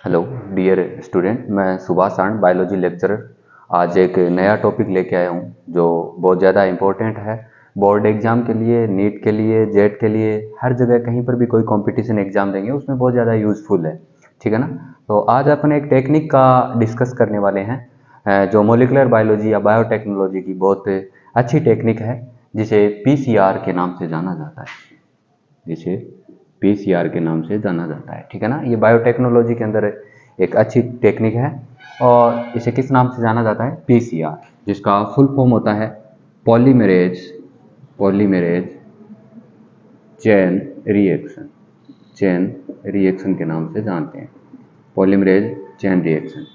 Hello dear student, मैं सुभाष आनंद, biology lecturer. आज एक नया टॉपिक लेके आया हूँ जो बहुत ज़्यादा इम्पोर्टेंट है बोर्ड एग्ज़ाम के लिए, नीट के लिए, जेट के लिए, हर जगह कहीं पर भी कोई कंपटीशन एग्ज़ाम देंगे उसमें बहुत ज़्यादा यूज़फुल है। ठीक है ना। तो आज अपन एक टेक्निक का डिस्कस करने वाले हैं जो मोलिकुलर बायोलॉजी या बायोटेक्नोलॉजी की बहुत अच्छी टेक्निक है, जिसे पीसीआर के नाम से जाना जाता है। जिसे पीसीआर के नाम से जाना जाता है। ठीक है ना। ये बायोटेक्नोलॉजी के अंदर एक अच्छी टेक्निक है और इसे किस नाम से जाना जाता है? पीसीआर, जिसका फुल फॉर्म होता है polymerase polymerase chain reaction. Chain reaction के नाम से जानते हैं, पॉलीमरेज चेन रिएक्शन।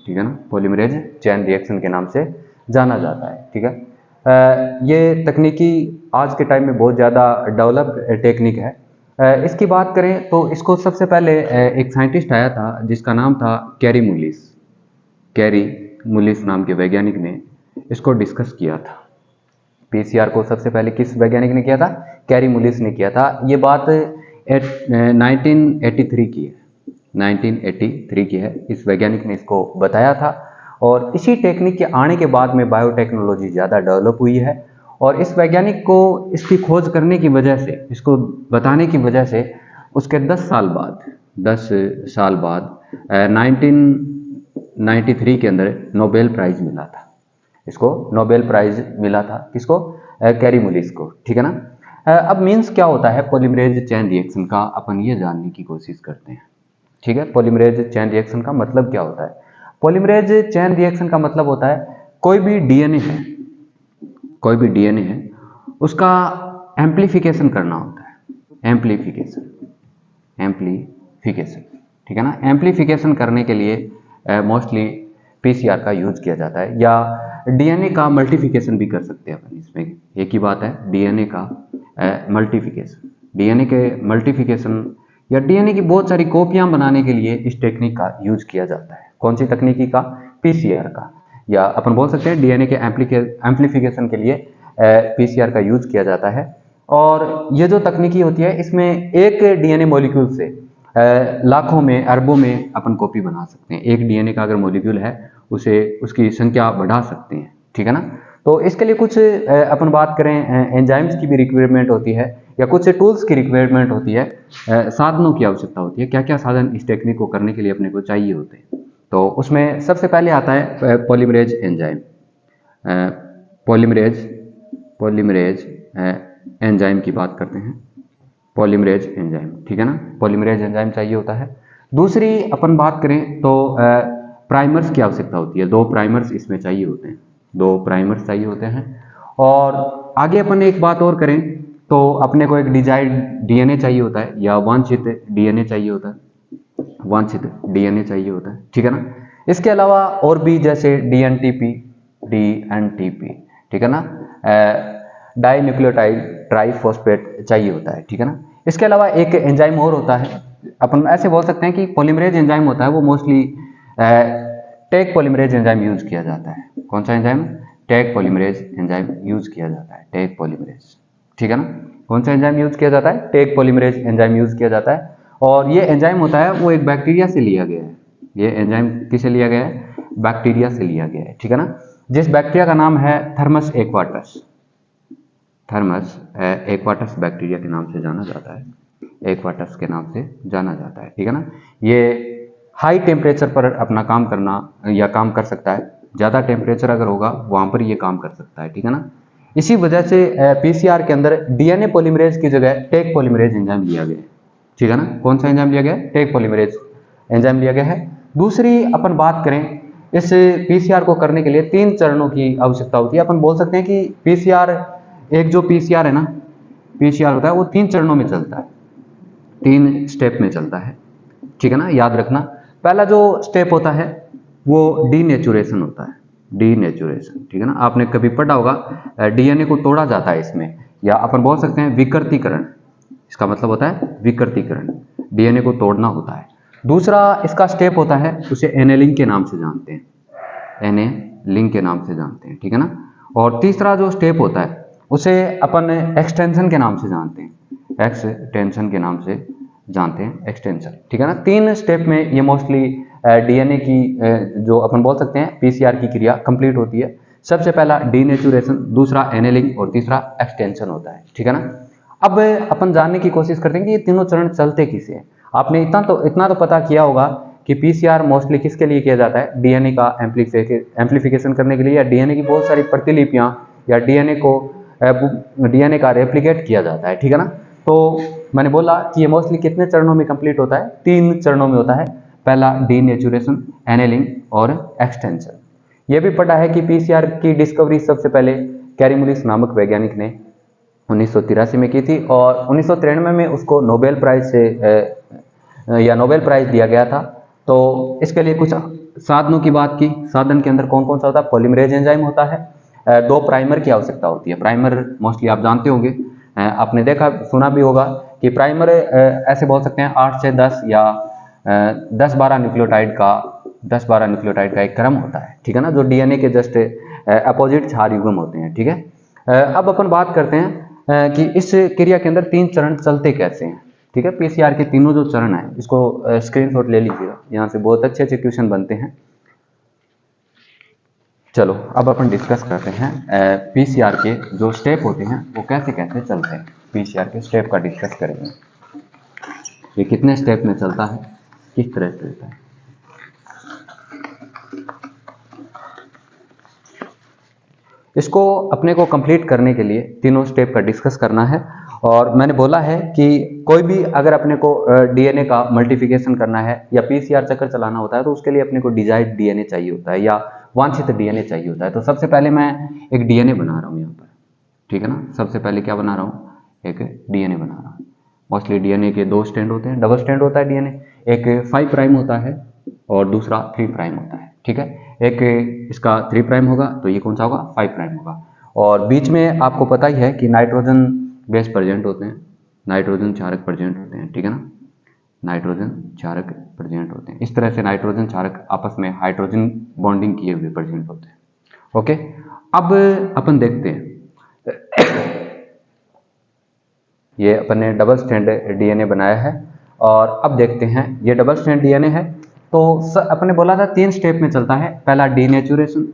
ठीक है ना। पॉलीमरेज चेन रिएक्शन के नाम से जाना जाता है। ठीक है। ये तकनीकी आज के टाइम में बहुत ज़्यादा डेवलप्ड टेक्निक है। इसकी बात करें तो इसको सबसे पहले एक साइंटिस्ट आया था जिसका नाम था कैरी मुलिस। कैरी मुलिस नाम के वैज्ञानिक ने इसको डिस्कस किया था। पीसीआर को सबसे पहले किस वैज्ञानिक ने किया था? कैरी मुलिस ने किया था। ये बात 1983 की है। 1983 की है। इस वैज्ञानिक ने इसको बताया था और इसी टेक्निक के आने के बाद में बायोटेक्नोलॉजी ज़्यादा डेवलप हुई है। और इस वैज्ञानिक को इसकी खोज करने की वजह से, इसको बताने की वजह से उसके 10 साल बाद 1993 के अंदर नोबेल प्राइज मिला था। इसको नोबेल प्राइज मिला था। किसको? कैरी मुलिस को। ठीक है ना। अब मीन्स क्या होता है पॉलीमरेज चेन रिएक्शन का, अपन ये जानने की कोशिश करते हैं। ठीक है। पॉलीमरेज चेन रिएक्शन का मतलब क्या होता है? पॉलीमरेज चेन रिएक्शन का मतलब होता है कोई भी डीएनए है उसका एम्प्लीफिकेशन करना होता है। एम्प्लीफिकेशन। ठीक है ना। एम्प्लीफिकेशन करने के लिए मोस्टली पीसीआर का यूज किया जाता है, या डीएनए का मल्टीफिकेशन भी कर सकते हैं अपन। इसमें एक ही बात है, डीएनए का मल्टीफिकेशन। डीएनए के मल्टीफिकेशन या डीएनए की बहुत सारी कॉपियां बनाने के लिए इस टेक्निक का यूज किया जाता है। कौन सी तकनीकी का? पीसीआर का, या अपन बोल सकते हैं डीएनए के एम्प्लीफिकेशन के लिए पीसीआर का यूज किया जाता है। और ये जो तकनीकी होती है इसमें एक डीएनए मॉलिक्यूल से लाखों में, अरबों में अपन कॉपी बना सकते हैं। एक डीएनए का अगर मॉलिक्यूल है उसे उसकी संख्या बढ़ा सकते हैं। ठीक है ना। तो इसके लिए कुछ अपन बात करें एंजाइम्स की भी रिक्वायरमेंट होती है, या कुछ टूल्स की रिक्वायरमेंट होती है, साधनों की आवश्यकता होती है। क्या क्या साधन इस टेक्निक को करने के लिए अपने को चाहिए होते हैं? तो उसमें सबसे पहले आता है polymerase enzyme. Polymerase polymerase enzyme की बात करते हैं। Polymerase enzyme. ठीक है ना। पॉलीमरेज एंजाइम चाहिए होता है। दूसरी अपन बात करें तो प्राइमर्स की आवश्यकता होती है। 2 प्राइमर्स इसमें चाहिए होते हैं। 2 प्राइमर्स चाहिए होते हैं। और आगे अपन एक बात और करें तो अपने को एक डिजायर्ड डीएनए चाहिए होता है, या वांछित डीएनए चाहिए होता है। वांछित डीएनए चाहिए होता है। ठीक है ना। इसके अलावा और भी जैसे डीएनटीपी। ठीक है ना। डाई न्यूक्लियोटाइड ट्राइफॉस्फेट चाहिए होता है। ठीक है ना। इसके अलावा एक एंजाइम और होता है, अपन ऐसे बोल सकते हैं कि पॉलीमरेज एंजाइम होता है वो mostly Taq polymerase enzyme use किया जाता है। कौन सा enzyme? Taq polymerase enzyme use किया जाता है। Taq polymerase. ठीक है ना। कौन सा एंजाइम यूज किया जाता है? टेक पॉलीमरेज एंजाइम यूज किया जाता है। और ये एंजाइम होता है वो एक बैक्टीरिया से लिया गया है। ये एंजाइम किससे लिया गया है? बैक्टीरिया से लिया गया है। ठीक है ना। जिस बैक्टीरिया का नाम है थर्मस एक्वाटस। थर्मस एक्वाटस बैक्टीरिया के नाम से जाना जाता है। एक्वाटस के नाम से जाना जाता है। ठीक है ना। ये हाई टेम्परेचर पर अपना काम करना या काम कर सकता है। ज़्यादा टेम्परेचर अगर होगा वहाँ पर ये काम कर सकता है। ठीक है ना। इसी वजह से पीसीआर के अंदर डीएनए पॉलीमरेज की जगह टेक पॉलीमरेज एंजाइम लिया गया है। ठीक है ना। कौन सा एंजाइम लिया गया है? टेक पॉलीमरेज एंजाइम लिया गया है। दूसरी अपन बात करें, इस पीसीआर को करने के लिए 3 चरणों की आवश्यकता होती है। अपन बोल सकते हैं कि पीसीआर, एक जो पीसीआर है ना, पीसीआर होता है वो 3 चरणों में चलता है, 3 स्टेप में चलता है। ठीक है ना। याद रखना, पहला जो स्टेप होता है वो डीनेचुरेशन होता है। डीनेचुरेशन। ठीक है ना। आपने कभी पढ़ा होगा डीएनए को तोड़ा जाता है इसमें, या अपन बोल सकते हैं विकृतीकरण। इसका मतलब होता है विकृतीकरण। डीएनए को तोड़ना होता है। दूसरा इसका स्टेप होता है, उसे एनेलिंग के नाम से जानते हैं। एनेलिंग के नाम से जानते हैं। ठीक है ना। और तीसरा जो स्टेप होता है उसे अपन एक्सटेंशन के नाम से जानते हैं। एक्सटेंशन के नाम से जानते हैं एक्सटेंशन, ठीक है ना। 3 स्टेप में ये मोस्टली डीएनए की जो अपन बोल सकते हैं पीसीआर की क्रिया कंप्लीट होती है। सबसे पहला डीनेचुरेशन, दूसरा एनेलिंग और तीसरा एक्सटेंशन होता है, ठीक है ना। अब अपन जानने की कोशिश करते हैं कि ये तीनों चरण चलते किसे हैं। आपने इतना तो पता किया होगा कि पीसीआर मोस्टली किसके लिए किया जाता है, डीएनए का एम्प्लीफिकेशन करने के लिए, या डीएनए की बहुत सारी प्रतिलिपियां, या डीएनए का रेप्लिकेट किया जाता है, ठीक है ना। तो मैंने बोला कि ये मोस्टली कितने चरणों में कंप्लीट होता है, 3 चरणों में होता है। पहला डीनेचुरेशन, एनेलिंग और एक्सटेंशन। ये भी पता है कि पीसीआर की डिस्कवरी सबसे पहले कैरीमुलिस नामक वैज्ञानिक ने 1983 में की थी, और 1993 में उसको नोबेल प्राइज दिया गया था। तो इसके लिए कुछ साधनों की बात की। साधन के अंदर कौन कौन सा होता है, पॉलीमरेज एंजाइम होता है, 2 प्राइमर की आवश्यकता होती है। प्राइमर मोस्टली आप जानते होंगे, आपने देखा सुना भी होगा कि प्राइमर ऐसे बोल सकते हैं 8 से 10 या 10-12 न्यूक्लियोटाइड का एक क्रम होता है, ठीक है ना, जो डीएनए के जस्ट अपोजिट क्षार युग्म होते हैं, ठीक है। अब अपन बात करते हैं कि इस क्रिया के अंदर 3 चरण चलते कैसे हैं, ठीक है। पीसीआर के तीनों जो चरण है, इसको स्क्रीनशॉट ले लीजिएगा, यहाँ से बहुत अच्छे अच्छे क्वेश्चन बनते हैं। चलो अब अपन डिस्कस करते हैं पीसीआर के जो स्टेप होते हैं वो कैसे कैसे चलते हैं। पीसीआर के स्टेप का डिस्कस करेंगे, ये कितने स्टेप में चलता है, किस तरह से चलता है। इसको अपने को कंप्लीट करने के लिए तीनों स्टेप का डिस्कस करना है। और मैंने बोला है कि कोई भी अगर अपने को डीएनए का मल्टीप्लिकेशन करना है या पीसीआर चक्कर चलाना होता है, तो उसके लिए अपने को डिजायर्ड डीएनए चाहिए होता है या वांछित डीएनए चाहिए होता है। तो सबसे पहले मैं एक डीएनए बना रहा हूँ यहाँ पर, ठीक है ना। सबसे पहले क्या बना रहा हूँ, एक डीएनए बना रहा हूँ। मोस्टली डीएनए के 2 स्टैंड होते हैं, डबल स्टैंड होता है डीएनए, एक 5 प्राइम होता है और दूसरा 3 प्राइम होता है, ठीक है। एक इसका 3 प्राइम होगा तो ये कौन सा होगा, 5 प्राइम होगा। और बीच में आपको पता ही है कि नाइट्रोजन बेस प्रेजेंट होते हैं, नाइट्रोजन क्षारक प्रेजेंट होते हैं, ठीक है ना। नाइट्रोजन क्षारक प्रेजेंट होते हैं। इस तरह से नाइट्रोजन क्षारक आपस में हाइड्रोजन बॉन्डिंग किए हुए प्रेजेंट होते हैं, ओके। अब अपन देखते हैं, ये अपन ने डबल स्टैंड डीएनए बनाया है, और अब देखते हैं ये डबल स्टैंड डीएनए है। तो अपन ने बोला था 3 स्टेप में चलता है। पहला डीनेचुरेशन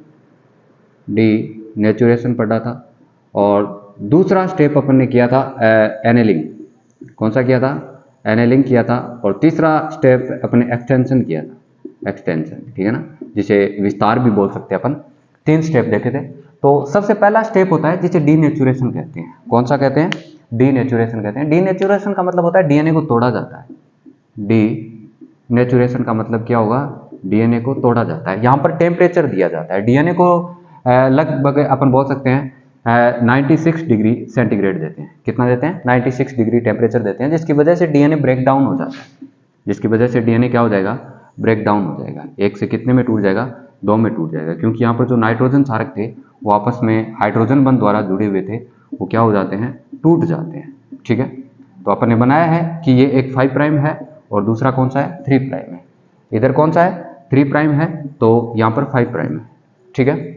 पढ़ा था, और दूसरा स्टेप अपन ने किया था एनेलिंग। कौन सा किया था, एनेलिंग किया था। और तीसरा स्टेप अपन ने एक्सटेंशन किया था, एक्सटेंशन, ठीक है ना, जिसे विस्तार भी बोल सकते हैं अपन। 3 स्टेप देखे थे। तो सबसे पहला स्टेप होता है जिसे डीनेचुरेशन कहते हैं। कौन सा कहते हैं, डीनेचुरेशन कहते हैं। डीनेचुरेशन का मतलब होता है डीएनए को तोड़ा जाता है। डीनेचुरेशन का मतलब क्या होगा, डीएनए को तोड़ा जाता है। यहाँ पर टेम्परेचर दिया जाता है डीएनए को, लगभग अपन बोल सकते हैं 96 डिग्री सेंटीग्रेड देते हैं। कितना देते हैं, 96 डिग्री टेम्परेचर देते हैं, जिसकी वजह से डीएनए ब्रेक डाउन हो जाता है। जिसकी वजह से डीएनए क्या हो जाएगा, ब्रेक डाउन हो जाएगा। 1 से कितने में टूट जाएगा, 2 में टूट जाएगा। क्योंकि यहाँ पर जो नाइट्रोजन क्षारक थे वो आपस में हाइड्रोजन बंध द्वारा जुड़े हुए थे, वो क्या हो जाते हैं, टूट जाते हैं, ठीक है। तो अपन ने बनाया है कि ये एक 5 प्राइम है और दूसरा कौन सा है, 3 प्राइम है। इधर कौन सा है, 3 प्राइम है, तो यहाँ पर 5 प्राइम है, ठीक है।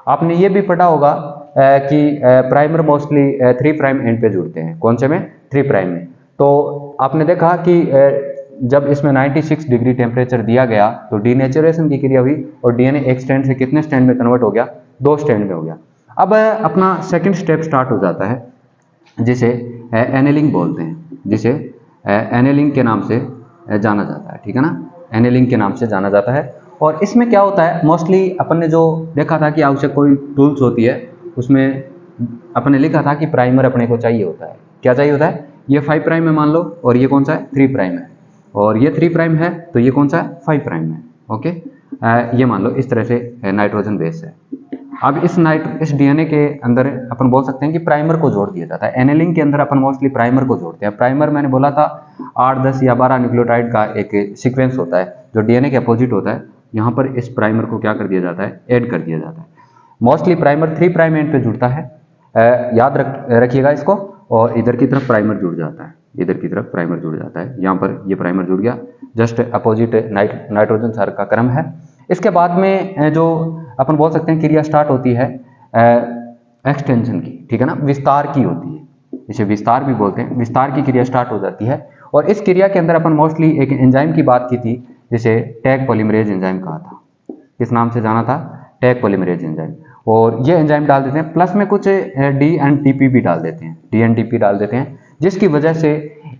आपने ये भी पढ़ा होगा कि प्राइमर मोस्टली 3 प्राइम एंड पे जुड़ते हैं। कौन से में, 3 प्राइम में। तो आपने देखा कि जब इसमें 96 डिग्री टेम्परेचर दिया गया तो डीनेचुरेशन की क्रिया हुई और डीएनए एक स्टैंड से कितने स्टैंड में कन्वर्ट हो गया, 2 स्टैंड में हो गया। अब अपना सेकंड स्टेप स्टार्ट हो जाता है, जिसे एनेलिंग बोलते हैं, जिसे एनेलिंग के नाम से जाना जाता है, ठीक है ना। एनेलिंग के नाम से जाना जाता है। और इसमें क्या होता है, मोस्टली अपन ने जो देखा था कि आवश्यक कोई टूल्स होती है, उसमें अपन ने लिखा था कि प्राइमर अपने को चाहिए होता है। क्या चाहिए होता है, ये 5 प्राइम है मान लो, और ये कौन सा है, 3 प्राइम है, और ये 3 प्राइम है, तो ये कौन सा है, 5 प्राइम है, ओके। ये मान लो इस तरह से नाइट्रोजन बेस है। अब इस डीएनए के अंदर अपन बोल सकते हैं कि प्राइमर को जोड़ दिया जाता है। एनेलिंग के अंदर अपन मोस्टली प्राइमर को जोड़ते हैं। प्राइमर मैंने बोला था 8, 10 या 12 न्यूक्लियोटाइड का एक सीक्वेंस होता है जो डीएनए के अपोजिट होता है। यहाँ पर इस प्राइमर को क्या कर दिया जाता है, ऐड कर दिया जाता है। मोस्टली प्राइमर 3 प्राइम एंड पे जुड़ता है, याद रखिएगा इसको। और इधर की तरफ प्राइमर जुड़ जाता है, इधर की तरफ प्राइमर जुड़ जाता है। यहाँ पर ये प्राइमर जुड़ गया, जस्ट अपोजिट नाइट्रोजन क्षारक का क्रम है। इसके बाद में जो अपन बोल सकते हैं क्रिया स्टार्ट होती है एक्सटेंशन की, ठीक है ना, विस्तार की होती है। इसे विस्तार भी बोलते हैं। विस्तार की क्रिया स्टार्ट हो जाती है और इस क्रिया के अंदर अपन मोस्टली एक एंजाइम की बात की थी जिसे टैग पॉलीमरेज एंजाइम कहा था। किस नाम से जाना था? Tag polymerase enzyme. और ये एंजाइम डाल देते हैं, प्लस में कुछ DNTP भी डाल देते हैं, DNTP डाल देते हैं, जिसकी वजह से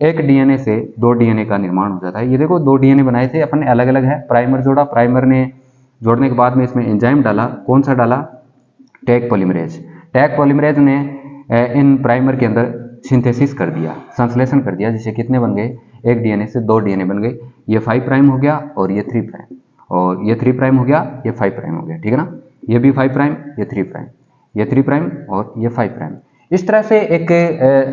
एक डीएनए से 2 डीएनए का निर्माण हो जाता है। ये देखो 2 डीएनए बनाए थे अपन ने, अलग अलग है, प्राइमर जोड़ा, प्राइमर ने जोड़ने के बाद में इसमें एंजाइम डाला, कौन सा डाला? Tag polymerase. टैग पॉलीमरेज ने इन प्राइमर के अंदर सिंथेसिस कर दिया, संश्लेषण कर दिया, जिसे कितने बन गए? एक डीएनए से 2 डीएनए बन गए। ये 5 प्राइम हो गया और ये 3 प्राइम, और ये 3 प्राइम हो गया, ये 5 प्राइम हो गया, ठीक है ना। ये भी 5 प्राइम, ये 3 प्राइम, ये 3 प्राइम और ये 5 प्राइम। इस तरह से एक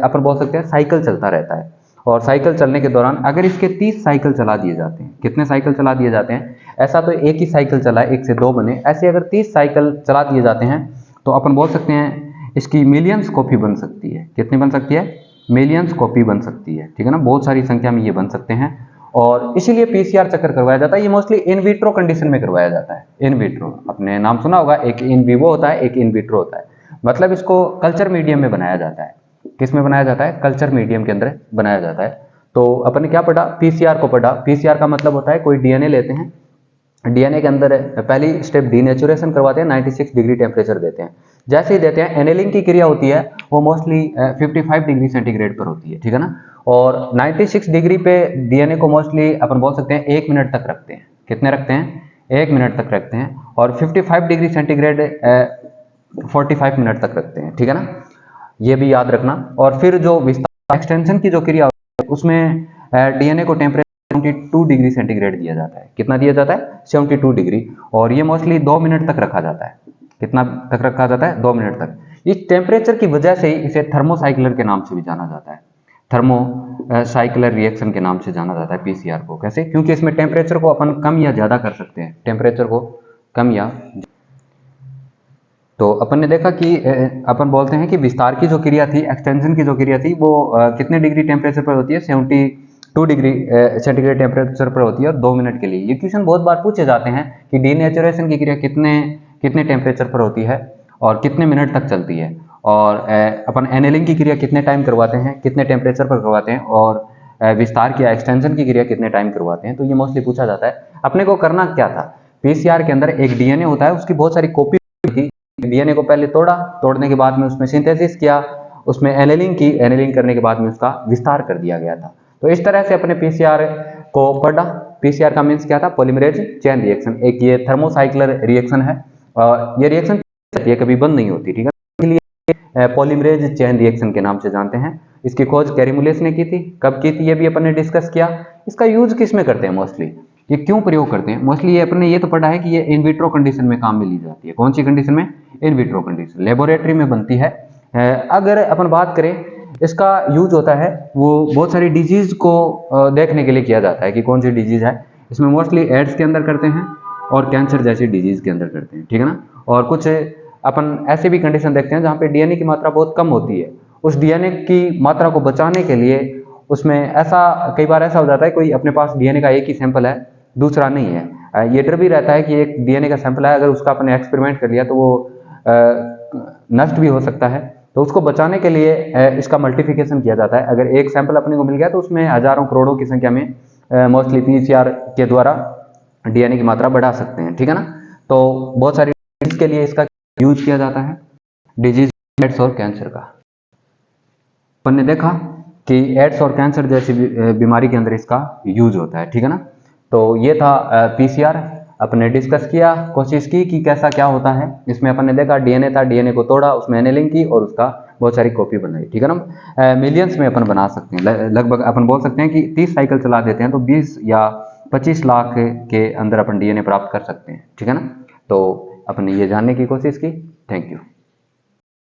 अपन बोल सकते हैं साइकिल चलता रहता है। और साइकिल चलने के दौरान अगर इसके 30 साइकिल चला दिए जाते हैं, कितने साइकिल चला दिए जाते हैं? ऐसा तो एक ही साइकिल चला है, 1 से 2 बने, ऐसे अगर 30 साइकिल चला दिए जाते हैं तो अपन बोल सकते हैं इसकी मिलियंस कॉपी बन सकती है। कितनी बन सकती है? मिलियंस कॉपी बन सकती है, ठीक है ना। बहुत सारी संख्या में ये बन सकते हैं और इसीलिए पीसीआर चक्कर करवाया जाता है। ये मोस्टली इन विट्रो कंडीशन में करवाया जाता है। इन विट्रो, आपने नाम सुना होगा, एक इन विवो होता है, एक इन विट्रो होता है। मतलब इसको कल्चर मीडियम में बनाया जाता है। किस में बनाया जाता है? कल्चर मीडियम के अंदर बनाया जाता है। तो अपन ने क्या पढ़ा? पीसीआर को पढ़ा। पीसीआर का मतलब होता है कोई डीएनए लेते हैं, डीएनए के अंदर पहली स्टेप डीनेचुरेशन करवाते हैं, 96 डिग्री टेम्परेचर देते हैं। जैसे ही देते हैं, एनेलिंग की क्रिया होती है, वो मोस्टली 55 डिग्री सेंटीग्रेड पर होती है, ठीक है ना। और 96 डिग्री पे डीएनए को मोस्टली अपन बोल सकते हैं 1 मिनट तक रखते हैं। कितने रखते हैं? 1 मिनट तक रखते हैं। और 55 डिग्री सेंटीग्रेड 45 मिनट तक रखते हैं, ठीक है ना। ये भी याद रखना। और फिर जो विस्तार एक्सटेंशन की जो क्रिया होती है उसमें डीएनए को टेम्परेचर 72 डिग्री सेंटीग्रेड दिया जाता है। कितना दिया जाता है? 72 डिग्री। और ये मोस्टली 2 मिनट तक रखा जाता है। कितना तक रखा जाता है? 2 मिनट तक। इस टेम्परेचर की वजह से ही इसे थर्मोसाइक्लर के नाम से भी जाना जाता है। थर्मोसाइक्लर रिएक्शन के नाम से जाना जाता है पीसीआर को। कैसे? क्योंकि इसमें टेम्परेचर को अपन कम या ज्यादा कर सकते हैं, टेम्परेचर को कम या। तो अपन ने देखा कि अपन बोलते हैं कि विस्तार की जो क्रिया थी, एक्सटेंशन की जो क्रिया थी, वो कितने डिग्री टेम्परेचर पर होती है? 72 डिग्री सेंटीग्रेड टेम्परेचर पर होती है और 2 मिनट के लिए। ये क्वेश्चन बहुत बार पूछे जाते हैं कि डीनेचुरेशन की क्रिया कितने टेम्परेचर पर होती है और कितने मिनट तक चलती है, और अपन एनेलिंग की क्रिया कितने टाइम करवाते हैं, कितने टेम्परेचर पर करवाते हैं, और विस्तार की एक्सटेंशन की क्रिया कितने टाइम करवाते हैं। तो ये मोस्टली पूछा जाता है। अपने को करना क्या था? पीसीआर के अंदर एक डीएनए होता है, उसकी बहुत सारी कॉपी थी। डीएनए को पहले तोड़ा, तोड़ने के बाद में उसमें सिंथेसिस किया, उसमें एनेलिंग की, एनेलिंग करने के बाद में उसका विस्तार कर दिया गया था। तो इस तरह से अपने पीसीआर को पढ़ा। पीसीआर का मीन्स क्या था? Polymerase chain reaction. एक ये थर्मोसाइक्लर रिएक्शन है और ये रिएक्शन ये कभी बंद नहीं होती, ठीक है। इसलिए पॉलीमरेज चेन रिएक्शन के नाम से जानते हैं। इसकी खोज कैरीमुलेस ने की थी। कब की थी? ये भी अपन ने डिस्कस किया। इसका यूज किस में करते हैं मोस्टली? ये क्यों प्रयोग करते हैं मोस्टली? ये अपन ने ये तो पढ़ा है कि ये इन विट्रो कंडीशन में काम में ली जाती है। कौन सी कंडीशन में? इन विट्रो कंडीशन, लेबोरेटरी में बनती है। अगर अपन बात करें, इसका यूज होता है वो बहुत सारी डिजीज को देखने के लिए किया जाता है कि कौन सी डिजीज है। इसमें मोस्टली एड्स के अंदर करते हैं और कैंसर जैसी डिजीज के अंदर करते हैं, ठीक है ना। और कुछ अपन ऐसे भी कंडीशन देखते हैं जहाँ पे डीएनए की मात्रा बहुत कम होती है। उस डीएनए की मात्रा को बचाने के लिए उसमें ऐसा कई बार ऐसा हो जाता है, कोई अपने पास डीएनए का एक ही सैंपल है, दूसरा नहीं है। ये डर भी रहता है कि एक डीएनए का सैंपल है, अगर उसका अपने एक्सपेरिमेंट कर लिया तो वो नष्ट भी हो सकता है। तो उसको बचाने के लिए इसका मल्टीप्लिकेशन किया जाता है। अगर एक सैंपल अपने को मिल गया तो उसमें हजारों करोड़ों की संख्या में मोस्टली पीसीआर के द्वारा डीएनए की मात्रा बढ़ा सकते हैं, ठीक है ना। तो बहुत सारी के लिए इसका यूज किया जाता है, डिजीज एड्स और कैंसर का। अपन ने देखा कि एड्स और कैंसर जैसी बीमारी के अंदर इसका यूज होता है, ठीक है ना। तो ये था पीसीआर। अपने डिस्कस किया, कोशिश की कि कैसा क्या होता है। इसमें अपन ने देखा डीएनए था, डीएनए को तोड़ा, उसमें एनेलिंग की और उसका बहुत सारी कॉपी बनाई, ठीक है ना। मिलियंस में अपन बना सकते हैं। लगभग अपन बोल सकते हैं कि 30 साइकिल चला देते हैं तो 20 या 25 लाख के अंदर अपन डीएनए प्राप्त कर सकते हैं, ठीक है ना। तो अपन ने ये जानने की कोशिश की। Thank you.